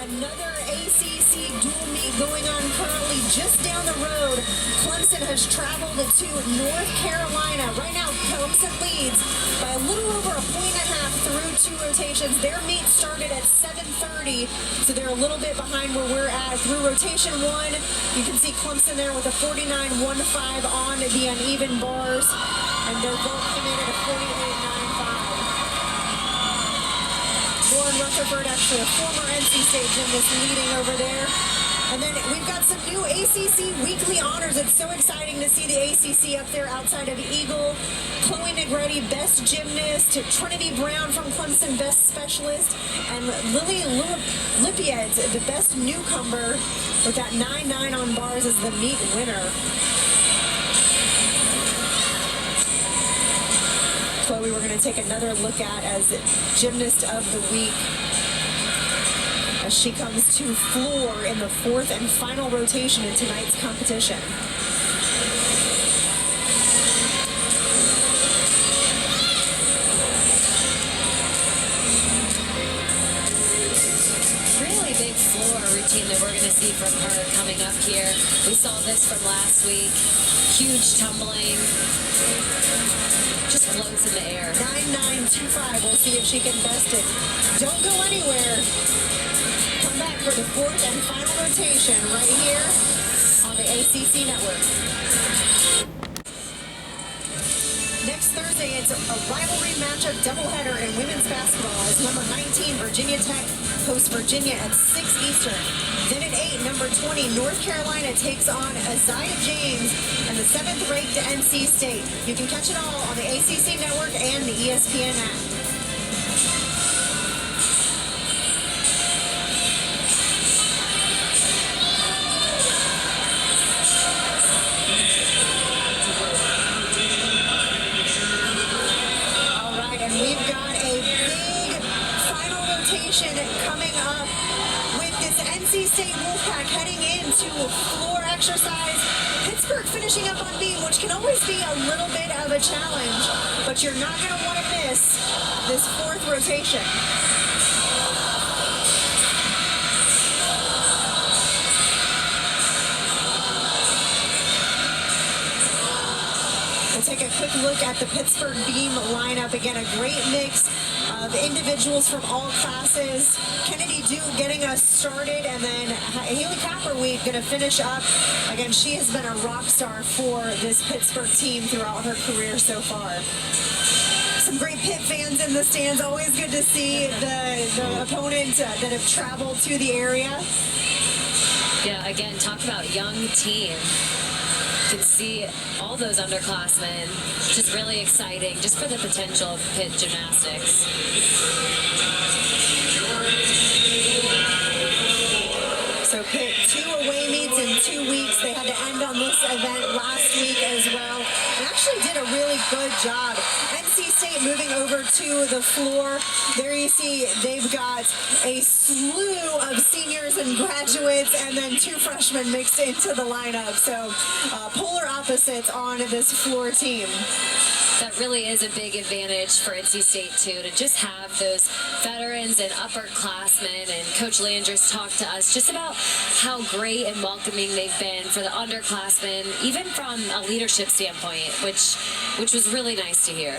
Another ACC dual meet going on currently just down the road. Clemson has traveled to North Carolina. Right now, Clemson leads by a little over a point and a half through 2 rotations. Their meet started at 7:30, so they're a little bit behind where we're at. Through rotation 1, you can see Clemson there with a 49.15 on the uneven bars, and they're both committed at a 48.95. Lauren Rutherford, actually a former NC State gymnast, leading over there. And then we've got some new ACC weekly honors. It's so exciting to see the ACC up there outside of Eagle. Chloe Negretti, best gymnast. Trinity Brown from Clemson, best specialist. And Lily Lippiet, the best newcomer, with that 9.9 on bars as the meet winner. Chloe, we're going to take another look at as Gymnast of the Week as she comes to floor in the 4th and final rotation in tonight's competition. Really big floor routine that we're going to see from her coming up here. We saw this from last week. Huge tumbling. Just floats in the air. 9.925. We'll see if she can best it. Don't go anywhere. Come back for the 4th and final rotation right here on the ACC Network. Next Thursday, it's a rivalry matchup doubleheader in women's basketball as number 19, Virginia Tech, hosts Virginia at 6 Eastern. Then at 8, number 20, North Carolina takes on Isaiah James and the 7th-ranked NC State. You can catch it all on the ACC Network and the ESPN app. We've got a big final rotation coming up with this NC State Wolfpack heading into floor exercise. Pittsburg finishing up on beam, which can always be a little bit of a challenge, but you're not going to want to miss this 4th rotation. We'll take a quick look at the Pittsburg beam lineup. Again, a great mix of individuals from all classes. Kennedy Duke getting us started, and then Haley Copperweed going to finish up. Again, she has been a rock star for this Pittsburg team throughout her career so far. Some great Pitt fans in the stands. Always good to see the opponent that have traveled to the area. Yeah, again, talk about young team. You can see all those underclassmen, which is really exciting just for the potential of Pitt Gymnastics. So Pitt, 2 away meets in 2 weeks. They had to end on this event last week as well, and actually did a really good job. NC State moving over to the floor. There you see they've got a slew of seniors and graduates, and then 2 freshmen mixed into the lineup. So polar opposites on this floor team. That really is a big advantage for NC State, too, to just have those veterans and upperclassmen. And Coach Landers talked to us just about how great and welcoming they've been for the underclassmen, even from a leadership standpoint, which was really nice to hear.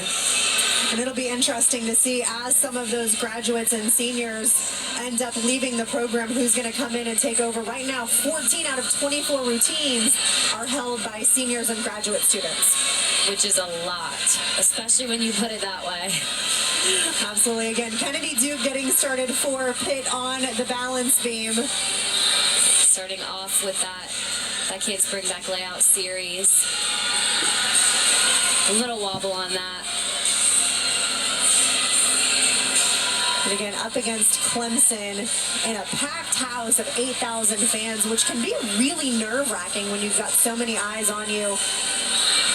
And it'll be interesting to see as some of those graduates and seniors end up leaving the program, who's going to come in and take over. Right now, 14 out of 24 routines are held by seniors and graduate students. Which is a lot, especially when you put it that way. Absolutely. Again, Kennedy Duke getting started for Pitt on the balance beam. Starting off with that Kids Bring Back layout series. A little wobble on that. And again, up against Clemson in a packed house of 8,000 fans, which can be really nerve-wracking when you've got so many eyes on you.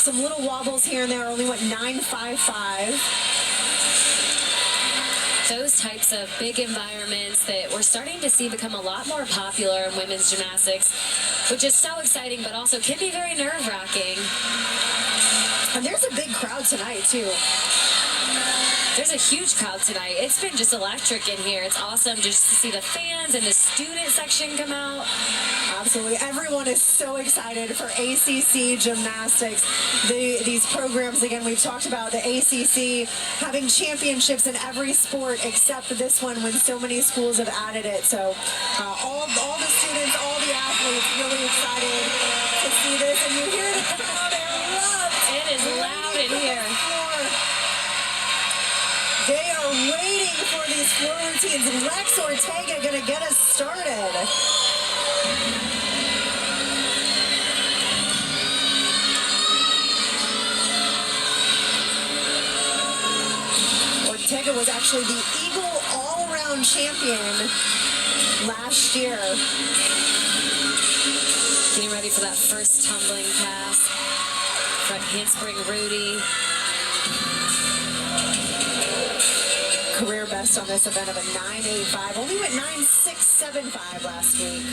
Some little wobbles here and there, only went 9.55. Those types of big environments that we're starting to see become a lot more popular in women's gymnastics, which is so exciting, but also can be very nerve-wracking. And there's a big crowd tonight, too. There's a huge crowd tonight. It's been just electric in here. It's awesome just to see the fans and the student section come out. Absolutely. Everyone is so excited for ACC Gymnastics. These programs, again, we've talked about the ACC having championships in every sport except this one when so many schools have added it. So all the students, all the athletes really excited to see this. And you hear the crowd erupt. It is loud in here. They are waiting for these floor routines. Lex Ortega going to get us started. Ortega was actually the Eagle all-around champion last year. Getting ready for that first tumbling pass. Front handspring Rudy. Career best on this event of a 9.85. Only went 9.675 last week.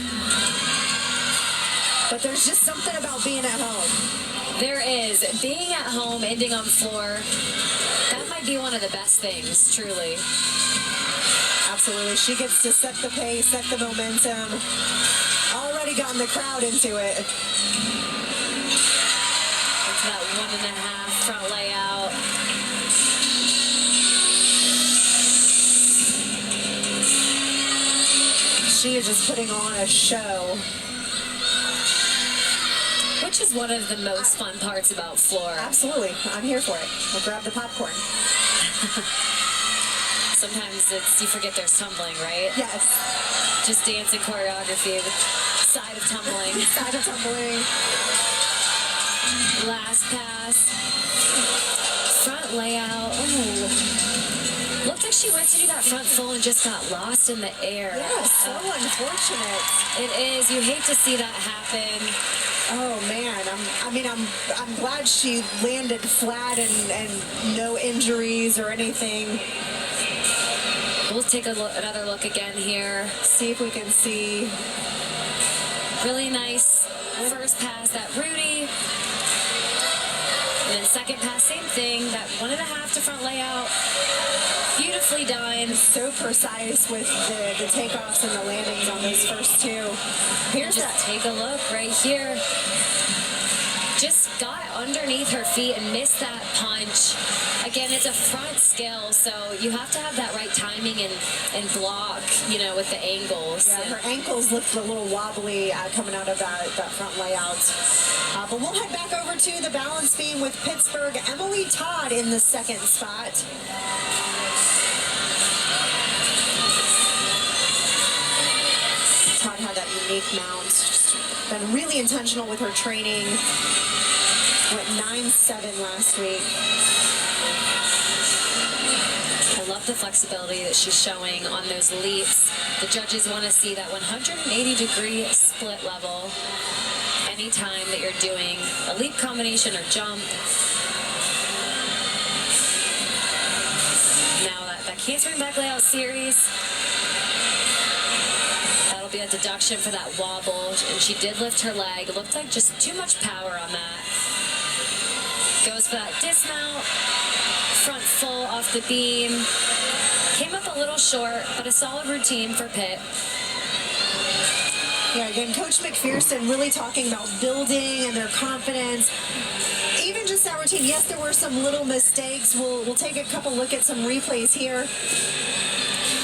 But there's just something about being at home. There is. Being at home, ending on floor, that might be one of the best things, truly. Absolutely. She gets to set the pace, set the momentum. Already gotten the crowd into it. Into that 1.5 front layout. She is just putting on a show. Which is one of the most fun parts about floor. Absolutely. I'm here for it. We'll grab the popcorn. Sometimes you forget there's tumbling, right? Yes. Just dancing choreography with side of tumbling. Side of tumbling. Last pass. Front layout. Oh. Looked like she went to do that front full and just got lost in the air. Yeah, so unfortunate. It is. You hate to see that happen. Oh man, I'm glad she landed flat and no injuries or anything. We'll take another look again here. See if we can see. Really nice first pass, that Rudy. And then second pass, same thing. That 1.5 to front layout. Beautifully done. So precise with the takeoffs and the landings on those first two. Here's just that. Take a look right here. Just got underneath her feet and missed that punch. Again, it's a front skill, so you have to have that right timing and block, with the angles. Yeah, her ankles looked a little wobbly coming out of that front layout. But we'll head back over to the balance beam with Pittsburg. Emily Todd in the second spot. Todd had that unique mount. Just been really intentional with her training. Went 9.7 last week. I love the flexibility that she's showing on those leaps. The judges want to see that 180-degree split level anytime that you're doing a leap combination or jump. Now that handspring back layout series, that'll be a deduction for that wobble, and she did lift her leg. It looked like just too much power on that. Goes for that dismount, front full off the beam. Came up a little short, but a solid routine for Pitt. Yeah, again, Coach McPherson really talking about building and their confidence. Even just that routine, yes, there were some little mistakes. We'll take a couple look at some replays here.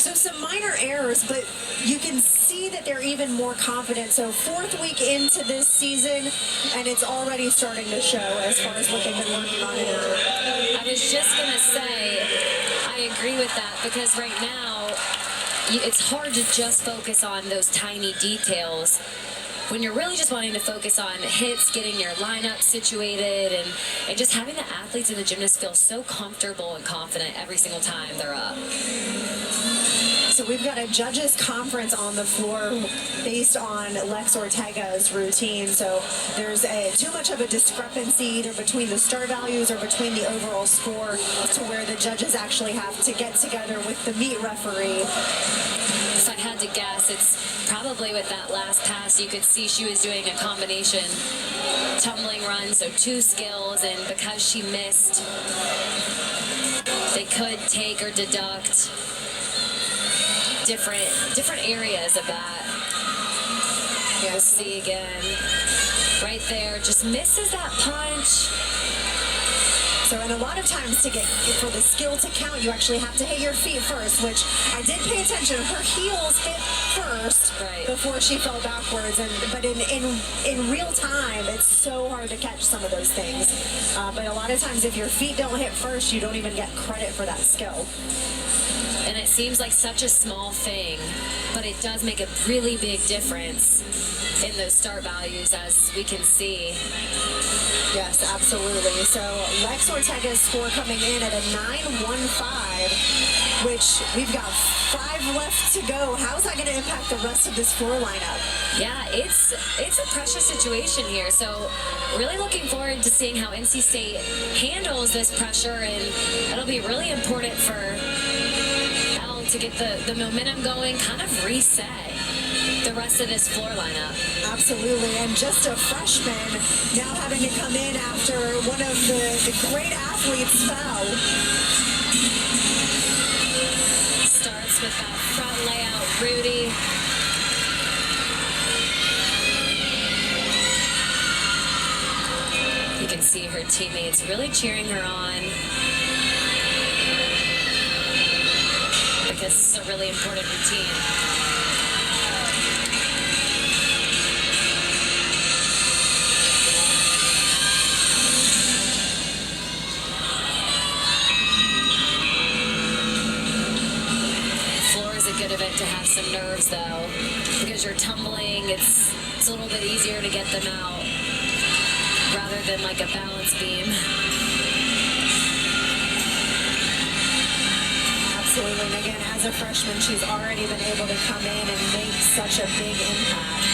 So some minor errors, but you can see that they're even more confident. So 4th week into this season, and it's already starting to show as far as what they've been working on. I was just going to say, I agree with that, because right now, it's hard to just focus on those tiny details when you're really just wanting to focus on hits, getting your lineup situated, and just having the athletes and the gymnasts feel so comfortable and confident every single time they're up. So we've got a judges conference on the floor based on Lex Ortega's routine. So there's too much of a discrepancy either between the star values or between the overall score to where the judges actually have to get together with the meet referee. If I had to guess, it's probably with that last pass, you could see she was doing a combination tumbling run, so 2 skills, and because she missed they could take or deduct different areas of that. We'll see again. Right there, just misses that punch. So, and a lot of times for the skill to count, you actually have to hit your feet first, which I did pay attention. Her heels hit first before she fell backwards. But in real time, it's so hard to catch some of those things. But a lot of times, if your feet don't hit first, you don't even get credit for that skill. And it seems like such a small thing, but it does make a really big difference in those start values, as we can see. Yes, absolutely. So Lex Ortega's score coming in at a 9.15, which we've got 5 left to go. How's that going to impact the rest of this floor lineup? Yeah, it's a pressure situation here. So really looking forward to seeing how NC State handles this pressure, and it'll be really important for to get the momentum going, kind of reset the rest of this floor lineup. Absolutely, and just a freshman now having to come in after one of the great athletes fell. Starts with that front layout, Rudy. You can see her teammates really cheering her on, because it's a really important routine. Floor is a good event to have some nerves, though, because you're tumbling. It's a little bit easier to get them out rather than like a balance beam. Absolutely, and again, as a freshman, she's already been able to come in and make such a big impact.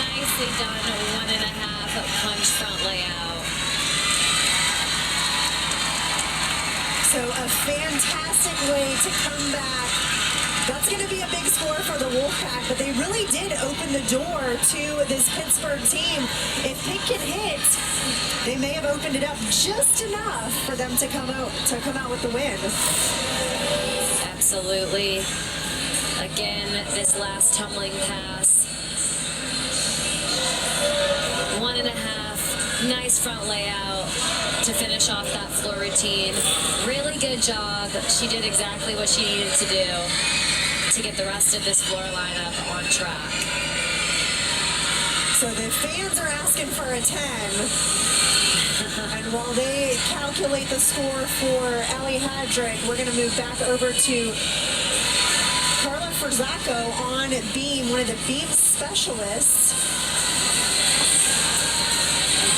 Nicely done, a 1.5 punch front layout. So a fantastic way to come back. That's going to be a big score for the Wolfpack, but they really did open the door to this Pittsburgh team. If Pitt can hit, they may have opened it up just enough for them to come out with the win. Absolutely. Again, this last tumbling pass. 1.5, nice front layout to finish off that floor routine. Really good job. She did exactly what she needed to do to get the rest of this floor lineup on track. So the fans are asking for a 10. And while they calculate the score for Allie Hadrick, we're going to move back over to Carla Ferzacco on beam, one of the beam specialists.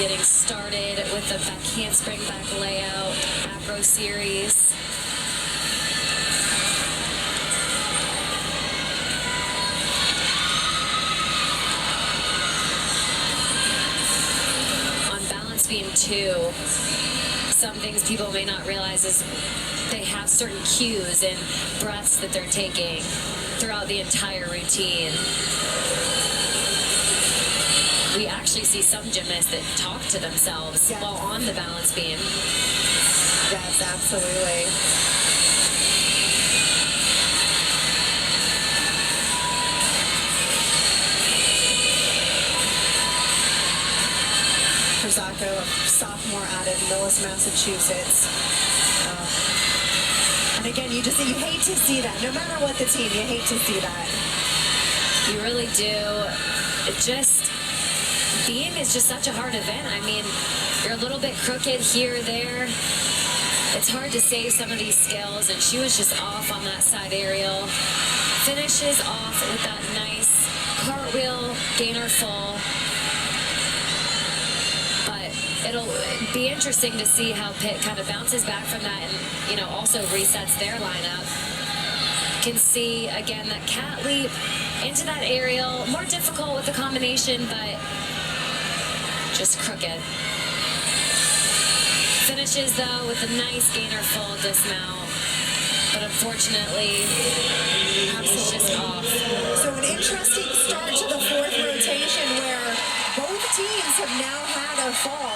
Getting started with the back handspring back layout, acro series. Beam 2, some things people may not realize is they have certain cues and breaths that they're taking throughout the entire routine. We actually see some gymnasts that talk to themselves while on the balance beam. Yes, absolutely. Ferzacco, a sophomore out of Millis, Massachusetts. And again, you hate to see that. No matter what the team, you hate to see that. You really do. Beam is just such a hard event. I mean, you're a little bit crooked here or there. It's hard to save some of these skills, and she was just off on that side aerial. Finishes off with that nice cartwheel, gainer full. It'll be interesting to see how Pitt kind of bounces back from that and, also resets their lineup. Can see, again, that cat leap into that aerial. More difficult with the combination, but just crooked. Finishes, though, with a nice gainer full dismount. But unfortunately, it's just off. So an interesting start to the fourth rotation where both teams have now had a fall.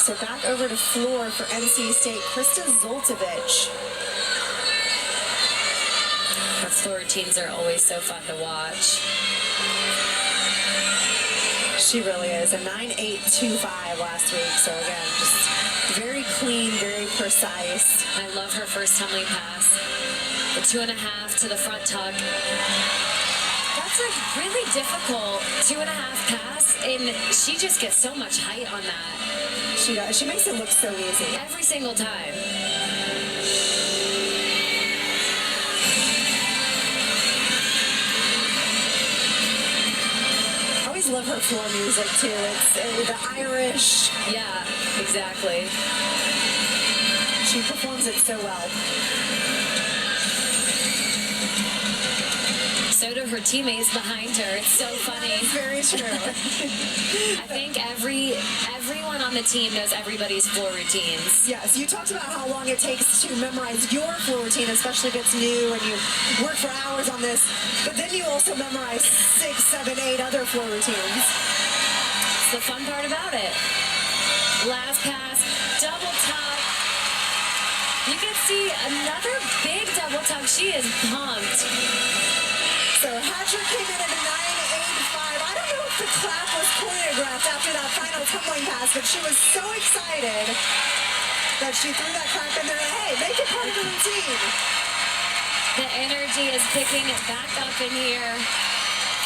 So back over to floor for NC State, Krista Zoltovich. Her floor routines are always so fun to watch. She really is. A 9.825 last week. So again, just very clean, very precise. I love her first tumbling pass. The 2.5 to the front tuck. That's a really difficult 2.5 pass, and she just gets so much height on that. She does. She makes it look so easy. Every single time. I always love her floor music too. It's the Irish. Yeah, exactly. She performs it so well. So do her teammates behind her. It's so funny. That's very true. I think everyone on the team knows everybody's floor routines. Yes, you talked about how long it takes to memorize your floor routine, especially if it's new and you work for hours on this. But then you also memorize 6, 7, 8 other floor routines. It's the fun part about it. Last pass, double tuck. You can see another big double tuck. She is pumped. So Hatcher came in at a 9.85. I don't know if the clap was choreographed after that final tumbling pass, but she was so excited that she threw that clap in there. Hey, make it part of the routine. The energy is picking it back up in here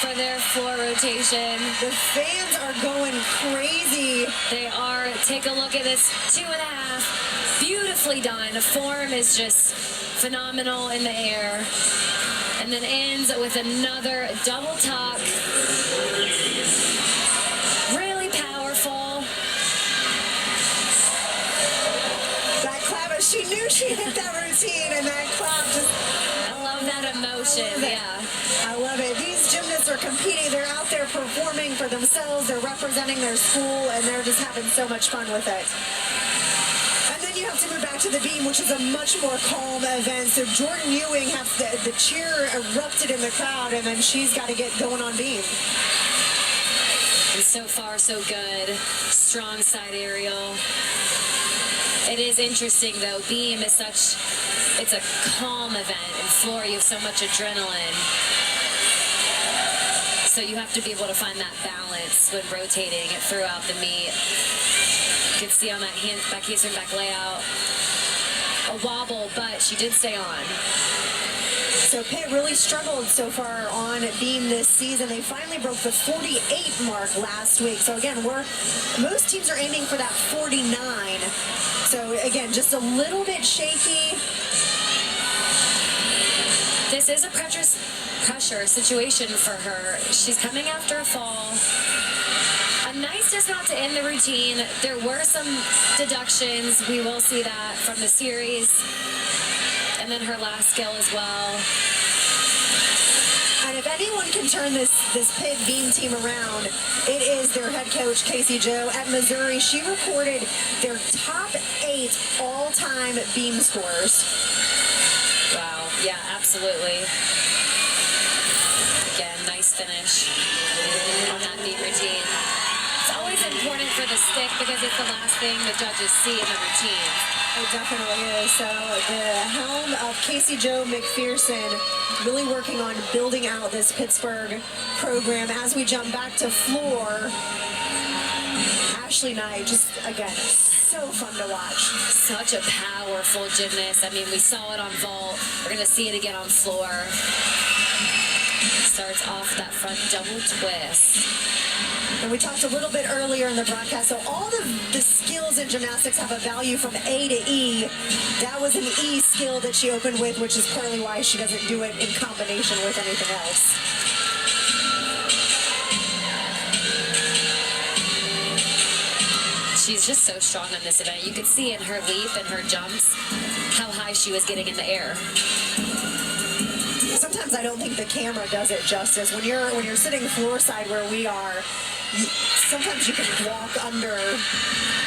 for their floor rotation. The fans are going crazy. They are. Take a look at this 2.5. Beautifully done. The form is just phenomenal in the air. And then ends with another double tuck. Really powerful. That clap, she knew she hit that routine, and that clap just... I love that emotion, yeah. I love it. These gymnasts are competing. They're out there performing for themselves. They're representing their school, and they're just having so much fun with it. And then you have to move back to the beam, which is a much more calm event. So Jordan Ewing has the cheer erupted in the crowd, and then she's got to get going on beam. And so far, so good. Strong side aerial. It is interesting, though. Beam is such, it's a calm event. In floor, you have so much adrenaline. So you have to be able to find that balance when rotating it throughout the meet. You can see on that back handspring back layout, a wobble, but she did stay on. So Pitt really struggled so far on beam this season. They finally broke the 48 mark last week. So again, most teams are aiming for that 49. So again, just a little bit shaky. This is a pressure situation for her. She's coming after a fall. A nice dismount to end the routine. There were some deductions. We will see that from the series. And then her last skill as well. And if anyone can turn this Pitt beam team around, it is their head coach, Casey Joe. At Missouri, she recorded their top 8 all-time beam scores. Wow, yeah, absolutely. Again, nice finish on that beam routine. It's always important for the stick because it's the last thing the judges see in the routine. It definitely is. So the helm of Casey Joe McPherson really working on building out this Pittsburgh program. As we jump back to floor, Ashley Knight, just again, so fun to watch. Such a powerful gymnast. I mean, we saw it on vault. We're going to see it again on floor. Starts off that front double twist. And we talked a little bit earlier in the broadcast, so all the skills in gymnastics have a value from A to E. That was an E skill that she opened with, which is partly why she doesn't do it in combination with anything else. She's just so strong on this event. You could see in her leap and her jumps how high she was getting in the air. Sometimes I don't think the camera does it justice. When you're sitting floor side where we are, sometimes you can walk under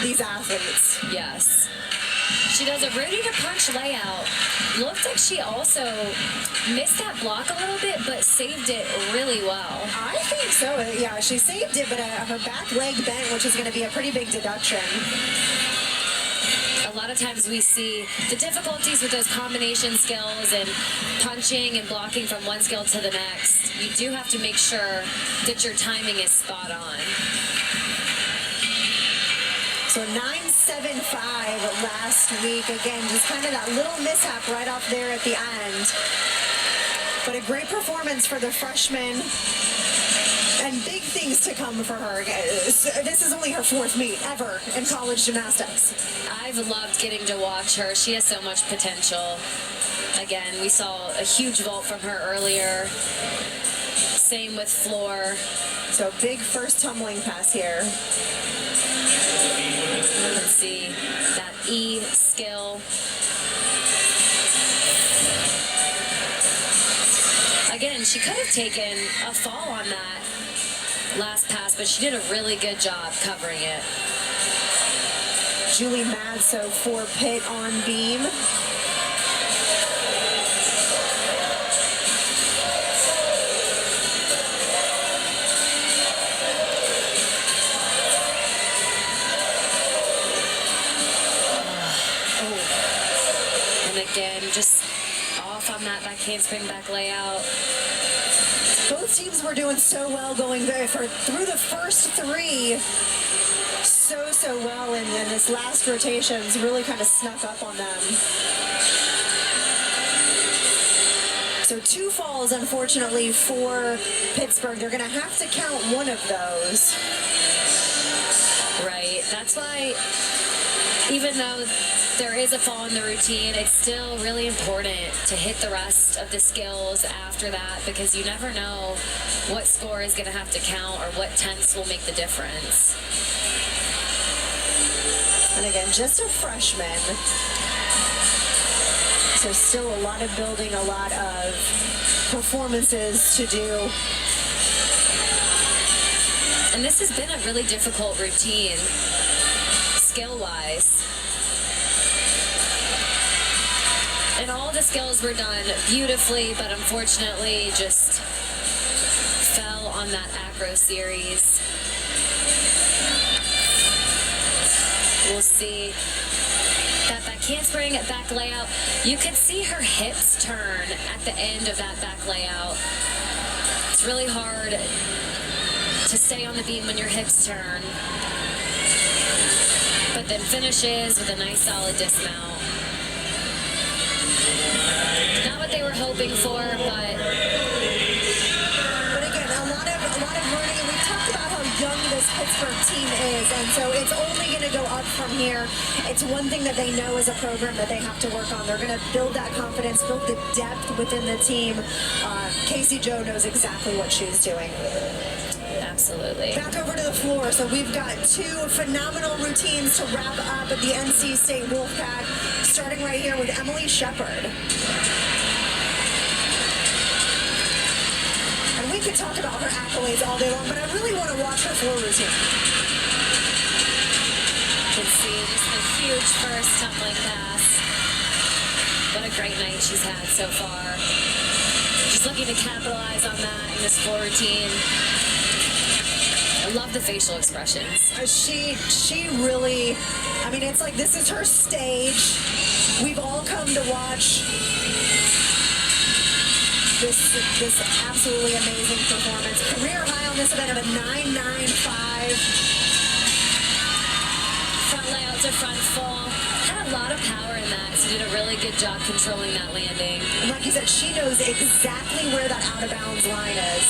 these athletes. Yes. She does a Rudy to punch layout. Looked like she also missed that block a little bit, but saved it really well. I think so. Yeah, she saved it, but her back leg bent, which is going to be a pretty big deduction. a lot of times we see the difficulties with those combination skills and punching and blocking from one skill to the next. You do have to make sure that your timing is spot on. So 9.75 last week. Again, just kind of that little mishap right off there at the end. But a great performance for the freshman. And big things to come for her. This is only her 4th meet ever in college gymnastics. I've loved getting to watch her. She has so much potential. Again, we saw a huge vault from her earlier. Same with floor. So big first tumbling pass here. Let's see that E skill. Again, she could have taken a fall on that last pass, but she did a really good job covering it. Julie Madso for Pitt on beam. Again, just off on that back handspring, back layout. Both teams were doing so well going through the first 3. So well, and then this last rotations really kind of snuck up on them. So 2 falls, unfortunately, for Pittsburgh. They're going to have to count one of those. Right. That's why, even though there is a fall in the routine, it's still really important to hit the rest of the skills after that, because you never know what score is going to have to count or what tenths will make the difference. And again, just a freshman. So still a lot of building, a lot of performances to do. And this has been a really difficult routine, skill-wise. And all the skills were done beautifully, but unfortunately just fell on that acro series. We'll see that back handspring, back layout. You could see her hips turn at the end of that back layout. It's really hard to stay on the beam when your hips turn. But then finishes with a nice solid dismount. Not what they were hoping for, but again, a lot of learning, and we've talked about how young this Pittsburgh team is, and so it's only going to go up from here. It's one thing that they know as a program that they have to work on. They're going to build that confidence, build the depth within the team. Casey Joe knows exactly what she's doing. absolutely. Back over to the floor. So we've got 2 phenomenal routines to wrap up at the NC State Wolfpack, starting right here with Emily Shepard. And we could talk about her accolades all day long, but I really want to watch her floor routine. You can see just a huge first tumbling pass. What a great night she's had so far. She's looking to capitalize on that in this floor routine. I love the facial expressions. She really, I mean, it's like this is her stage. We've all come to watch this absolutely amazing performance. Career high on this event of a 9.95. Front layout to front full. Had a lot of power in that, so did a really good job controlling that landing. And like you said, she knows exactly where that out of bounds line is.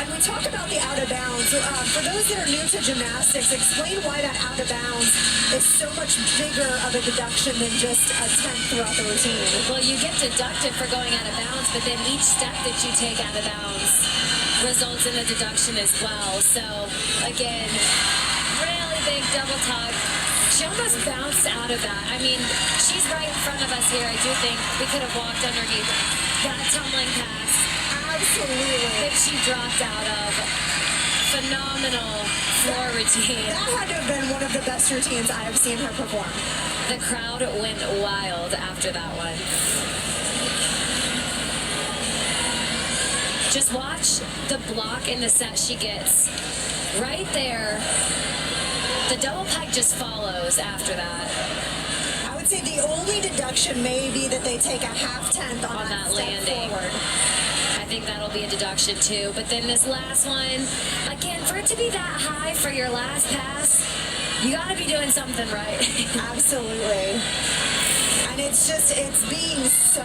And we talk about the out of bounds. For those that are new to gymnastics, explain why that out of bounds is so much bigger of a deduction than just a tenth throughout the routine. Well, you get deducted for going out of bounds, but then each step that you take out of bounds results in a deduction as well. So, again, really big double tuck. She almost bounced out of that. I mean, she's right in front of us here. I do think we could have walked underneath that tumbling pass. Absolutely. That she dropped out of. Phenomenal floor routine. That had to have been one of the best routines I have seen her perform. The crowd went wild after that one. Just watch the block in the set she gets. Right there. The double pike just follows after that. I would say the only deduction may be that they take a half-tenth on that step landing. forward. I think that'll be a deduction too. But then this last one, again, for it to be that high for your last pass, you got to be doing something right. Absolutely. And it's being so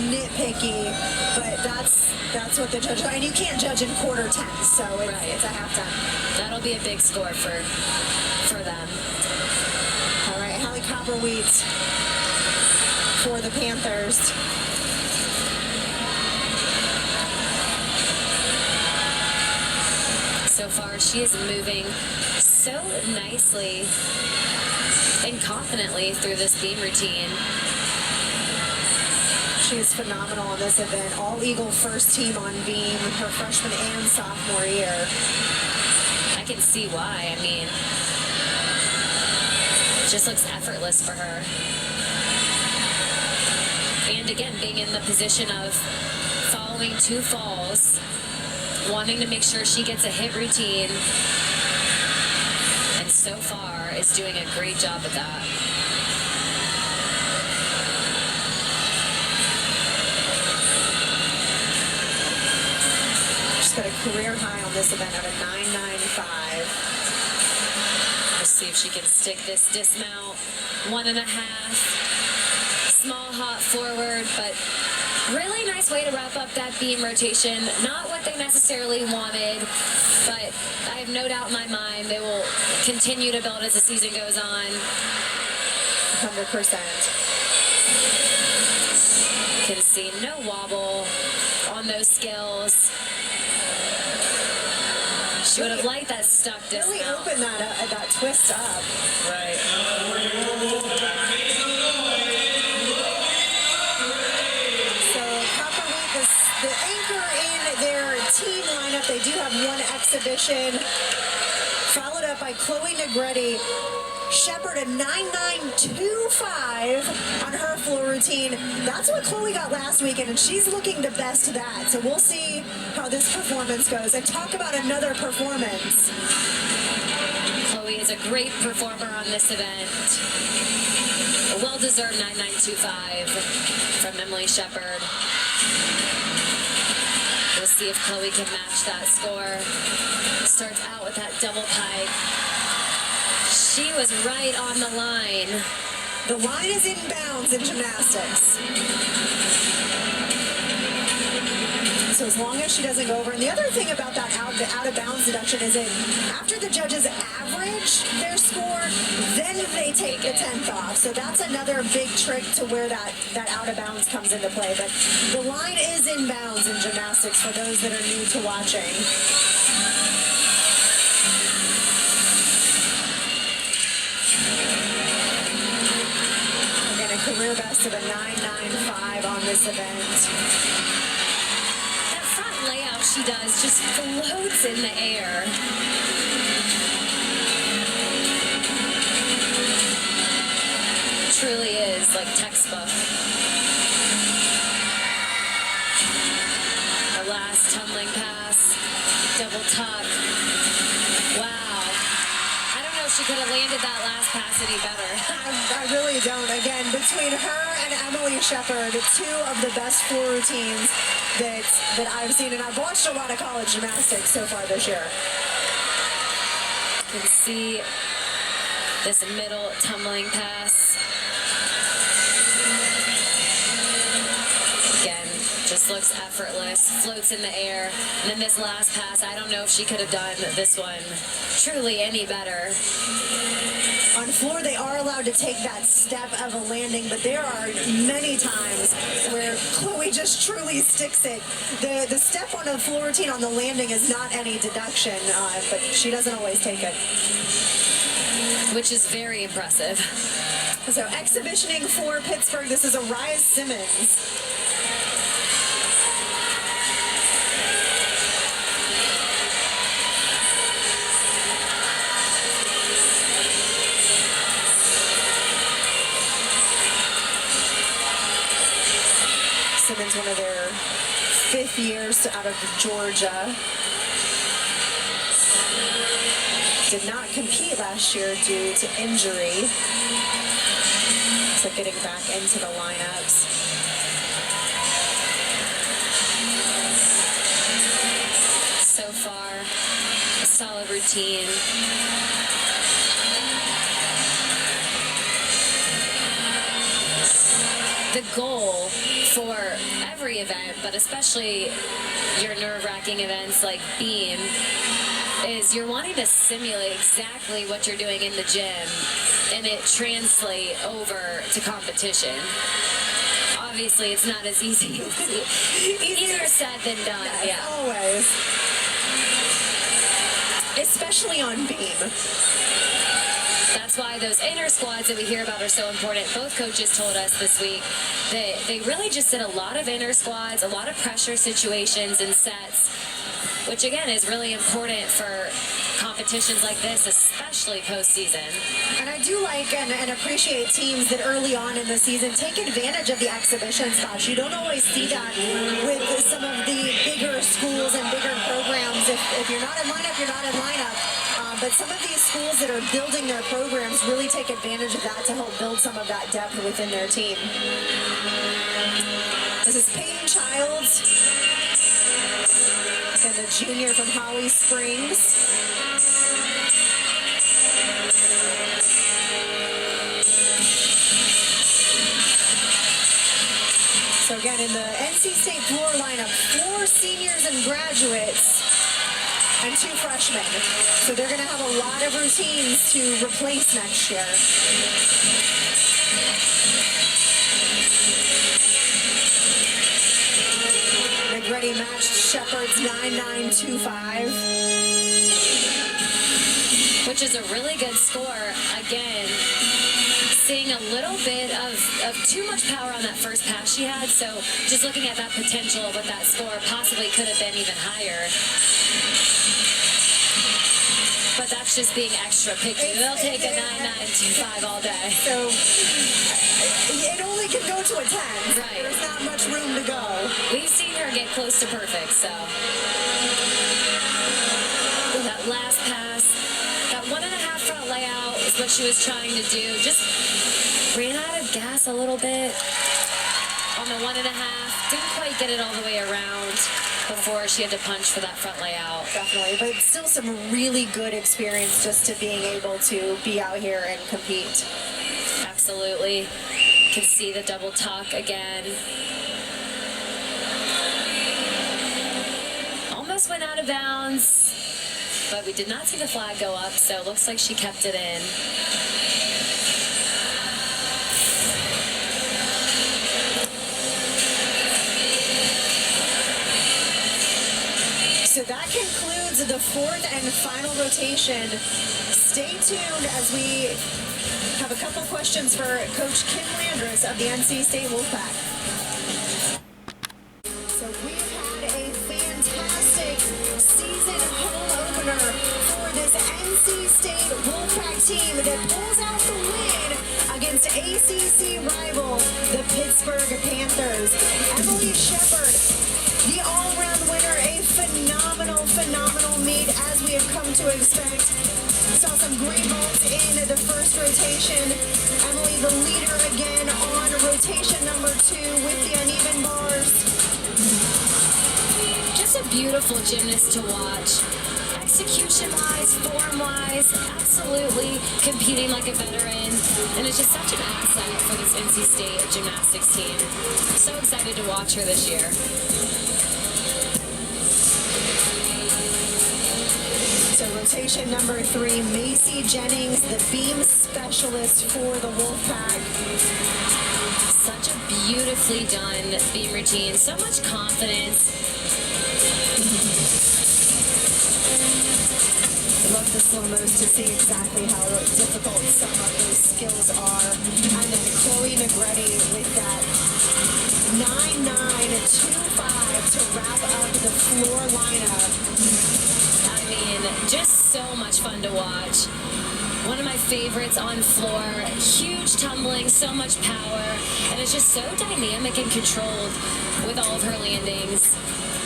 nitpicky, but that's what the judge, and you can't judge in quarter tenths, so it's a half-tenth. That'll be a big score for them. All right, Hallie Copperwheat for the Panthers. So far, she is moving so nicely and confidently through this beam routine. She is phenomenal in this event. All Eagle first team on beam, her freshman and sophomore year. I can see why. I mean, it just looks effortless for her. And again, being in the position of following two falls, wanting to make sure she gets a hit routine, and so far is doing a great job of that. She's got a career high on this event at a 9.95. Let's see if she can stick this dismount. 1.5. Small hop forward, but really nice way to wrap up that beam rotation. Not what they necessarily wanted, but I have no doubt in my mind they will continue to build as the season goes on. 100%. Can see no wobble on those skills. She would have liked that stuck dismount. Really open that twist up. Right. The anchor in their team lineup, they do have one exhibition, followed up by Chloe Negretti. Shepard a 9.925 on her floor routine. That's what Chloe got last weekend, and she's looking to best that. So we'll see how this performance goes. And talk about another performance. Chloe is a great performer on this event. A well-deserved 9.925 from Emily Shepard. We'll see if Chloe can match that score. Starts out with that double pike. She was right on the line. The line is in bounds in gymnastics. So as long as she doesn't go over. And the other thing about that out of bounds deduction is that after the judges average their score, then they take the 10th off. So that's another big trick to where that out of bounds comes into play. But the line is in bounds in gymnastics for those that are new to watching. Again, a career best of a 9.95 on this event. Layout she does just floats in the air. Truly is like textbook. Our last tumbling pass, double tuck. Wow. I don't know if she could have landed that last pass any better. I really don't. Again, between her and Emily Shepard, two of the best floor routines that I've seen, and I've watched a lot of college gymnastics so far this year. You can see this middle tumbling pass. Again, just looks effortless, floats in the air. And then this last pass, I don't know if she could have done this one truly any better. On floor, they are allowed to take that step of a landing, but there are many times where Chloe just truly sticks it. The step on a floor routine on the landing is not any deduction, but she doesn't always take it. Which is very impressive. So exhibitioning for Pittsburgh, this is Ariah Simmons. Simmons, one of their fifth years out of Georgia. did not compete last year due to injury. So getting back into the lineups. So far, a solid routine. The goal for every event, but especially your nerve-wracking events like beam, is you're wanting to simulate exactly what you're doing in the gym and it translate over to competition. Obviously, it's not as easy. Easier said than done. Yes, yeah, always. Especially on beam. That's why those inner squads that we hear about are so important. Both coaches told us this week that they really just did a lot of inner squads, a lot of pressure situations and sets, which again is really important for competitions like this, especially postseason. And I do like and appreciate teams that early on in the season take advantage of the exhibition spots. You don't always see that with some of the bigger schools and bigger programs. If you're not in lineup, you're not in lineup. But some of these schools that are building their programs really take advantage of that to help build some of that depth within their team. This is Peyton Childs, and the junior from Holly Springs. So again, in the NC State floor lineup, 4 seniors and graduates and 2 freshmen. So they're going to have a lot of routines to replace next year. Ready matched Shepherd's 9925. Which is a really good score. Again, seeing a little bit of too much power on that first pass she had. So just looking at that potential of what that score possibly could have been even higher. But that's just being extra picky. They'll take a 9925 all day. So it only can go to a 10. Right. There's not much room to go. We've seen her get close to perfect, so. That last pass, that 1.5 front layout is what she was trying to do. Just ran out of gas a little bit on the 1.5. Didn't quite get it all the way around before she had to punch for that front layout. Definitely, but still some really good experience just to being able to be out here and compete. Absolutely. Can see the double tuck again. Almost went out of bounds, but we did not see the flag go up, so it looks like she kept it in. So that concludes the 4th and final rotation. Stay tuned as we have a couple questions for Coach Kim Landris of the NC State Wolfpack. So we've had a fantastic season home opener for this NC State Wolfpack team that pulls out the win against ACC rival, the Pittsburg Panthers. Emily Shepard, the all-around winner, a phenomenal meet as we have come to expect. Saw some great vaults in the first rotation. Emily, the leader again on rotation number 2 with the uneven bars. Just a beautiful gymnast to watch. Execution-wise, form-wise, absolutely competing like a veteran. And it's just such an asset for this NC State gymnastics team. So excited to watch her this year. So rotation number 3, Macy Jennings, the beam specialist for the Wolfpack. Such a beautifully done beam routine. So much confidence. Love the slow-mos to see exactly how difficult some of those skills are. And then Chloe Negretti with that 9925 to wrap up the floor lineup. I mean, just so much fun to watch. One of my favorites on floor. Huge tumbling, so much power, and it's just so dynamic and controlled with all of her landings.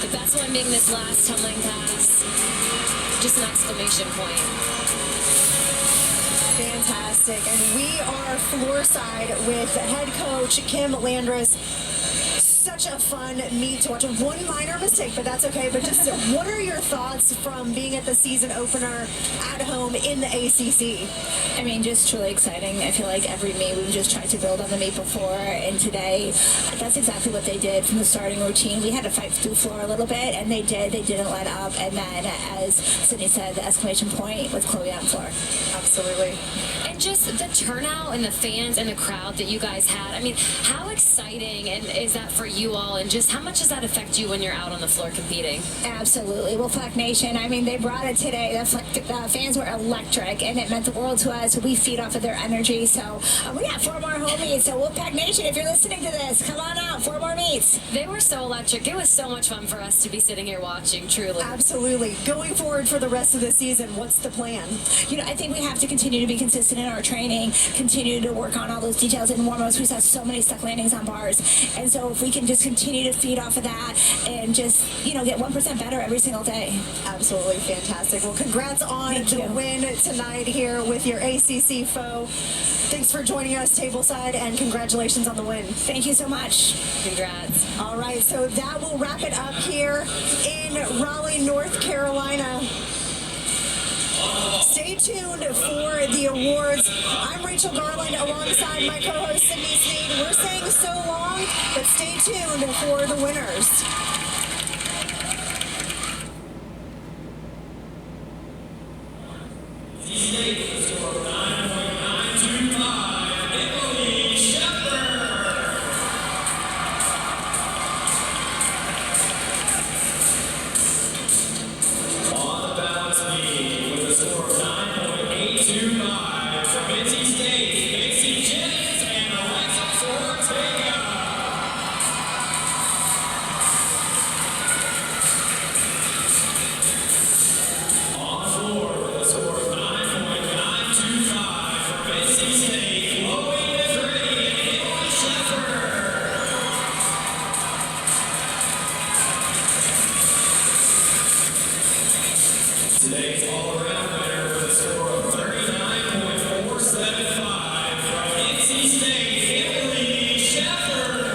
The best one being this last tumbling pass. Just an exclamation point. fantastic. And we are floorside with head coach Kim Landris. Such a fun meet to watch. One minor mistake, but that's okay. But just what are your thoughts from being at the season opener at home in the ACC? I mean, just truly exciting. I feel like every meet we've just tried to build on the meet before, and today that's exactly what they did from the starting routine. We had to fight through the floor a little bit, and they did. They didn't let up, and then, as Sydney said, the exclamation point with Chloe on the floor. Absolutely. And just the turnout and the fans and the crowd that you guys had. I mean, how exciting and is that for you all, and just how much does that affect you when you're out on the floor competing? Absolutely. Well, Fleck Nation, I mean, they brought it today. The fans were electric, and it meant the world to us. We feed off of their energy. So we got 4 more home meets. So Wolfpack Nation, if you're listening to this, come on out. 4 more meets. They were so electric. It was so much fun for us to be sitting here watching, truly. Absolutely. Going forward for the rest of the season, what's the plan? You know, I think we have to continue to be consistent in our training, continue to work on all those details. In warm-ups, we saw so many stuck landings on bars. And so if we can just continue to feed off of that and just, you know, get 1% better every single day. Absolutely fantastic. Well, congrats on the win tonight here with your ACC foe. Thanks for joining us tableside, and congratulations on the win. Thank you so much. Congrats. All right, so that will wrap it up here in Raleigh, North Carolina. Stay tuned for the awards. I'm Rachel Garland alongside my co-host Sydney Sneed. We're saying so long, but stay tuned for the winners. Today's all-around winner with a score of 39.475 from NC State, Emily Shepard.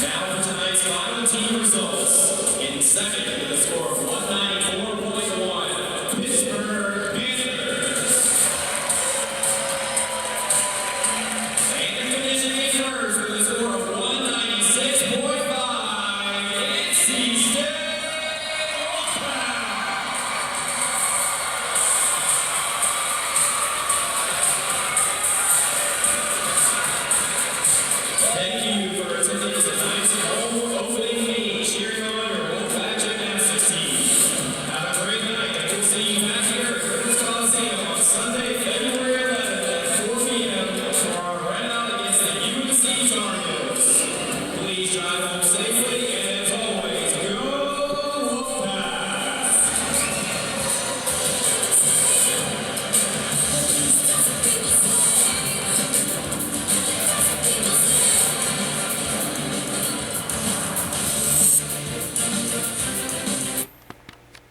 Now for tonight's final team results. In second with a score of 194.1, Pittsburg Panthers. And finishing in first with a score of 196.5, NC State Wolfpack. Thank you for attending tonight's home opening meet, cheering on your Wolfpack Gymnastics team. Have a great night, and we'll see you back here at Curtis Coliseum on Sunday, February 11th at 4 p.m. for our round against the UNC Tar Heels. Please drive home safe.